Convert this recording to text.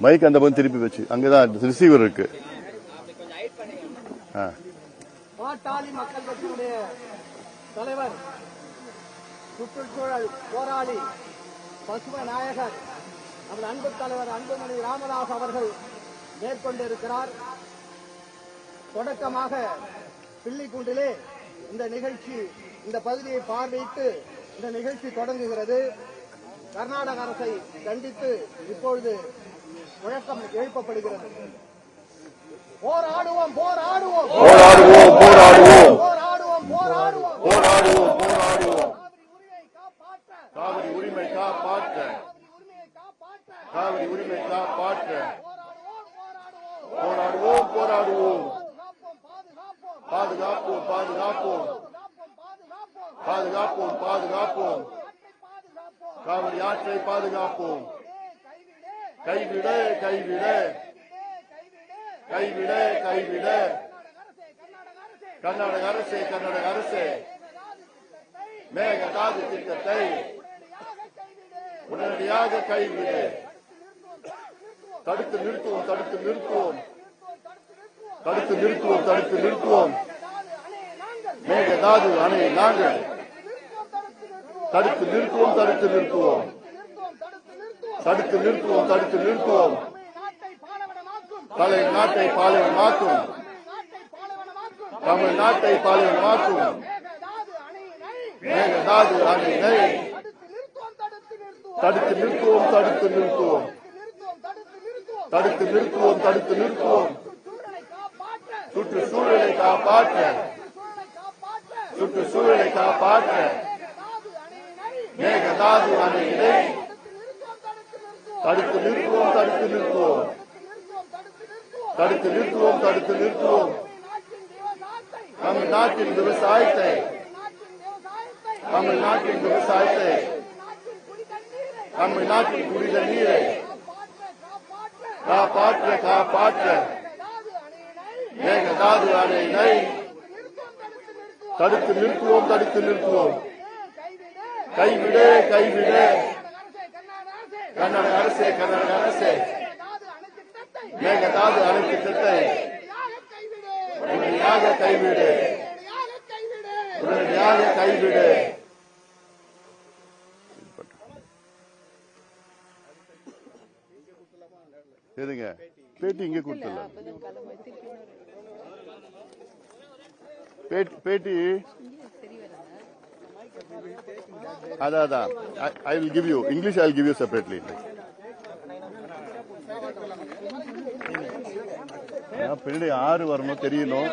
Mic அந்த பக்கம் திருப்பி வச்சு அங்கதான் ரிசீவர் இருக்கு. பாட்டாளி மக்கள் கட்சியினுடைய தலைவர், சுற்றுச்சூழல் போராளி, பசுமை நாயகர், நமது அன்பு தலைவர் அன்புமணி ராமதாஸ் அவர்கள் மேற்கொண்டிருக்கிறார். தொடக்கமாக பிள்ளிக்குண்டிலே இந்த நிகழ்ச்சி, இந்த பகுதியை பார்வையிட்டு இந்த நிகழ்ச்சி தொடங்குகிறது. கர்நாடக அரசை கண்டித்து இப்பொழுது முழக்கம் எழுப்பப்படுகிறது. போராடுவோம் போராடுவோம் போராடுவோம் போராடுவோம் போராடுவோம் போராடுவோம் போராடுவோம் போராடுவோம். காவிரி உரிமை காப்பாற்ற, காவிரி உரிமை காப்பாற்ற போராடுவோம் போராடுவோம். பாதுகாப்போம் பாதுகாப்போம் பாதுகாப்போம் பாதுகாப்போம். காவிரி ஆற்றை பாதுகாப்போம். கைவிட கைவிட கைவிட கைவிட. கர்நாடக அரசே கர்நாடக அரசே, மேகதாது திட்டத்தை உடனடியாக கைவிடு. தடுத்து நிறுத்துவோம் தடுத்து நிறுத்துவோம் தடுத்து நிறுத்துவோம் தடுத்து நிறுத்துவோம். மேகதாது அணை நாங்கள் தடுத்து நிறுத்துவோம் தடுத்து நிறுத்துவோம் தடுத்து நிறுத்துவோம் தடுத்து நிறுத்துவோம். நாட்டை பாலைவனமாக்கும், தமிழ்நாட்டை பாலைவனமாக்கும். மேகதாது அணையினை தடுத்து நிறுத்துவோம் தடுத்து நிறுத்துவோம் தடுத்து நிறுத்துவோம் தடுத்து நிறுத்துவோம். சுற்றுச்சூழலை காப்பாற்ற, சுற்றுச்சூழலை காப்பாற்ற மேகதாது அணையினை தடுத்து நிறுத்துவோம் தடுத்து நிறுத்துவோம் தடுத்து நிறுத்துவோம் தடுத்து நிறுத்துவோம். தமிழ்நாட்டின் விவசாயத்தை, தமிழ்நாட்டின் விவசாயத்தை, தமிழ்நாட்டின் குடித நீரை காப்பாற்ற காப்பாற்ற மேகதாது அணையினை தடுத்து நிறுத்துவோம் தடுத்து நிறுத்துவோம். கைவிட கைவிட. கர்நாடக அரசே கர்நாடக அரசே, மேகதாது அணை திட்டத்தை உடனடியாக கைவிடு, உடனடியாக கைவிடு. எதுங்க பேட்டி இங்க கொடுத்துடலாம். பேட்டி அதான் I will give you English. I will give you separately. பின்னாடி 6 வரணும் தெரியணும்.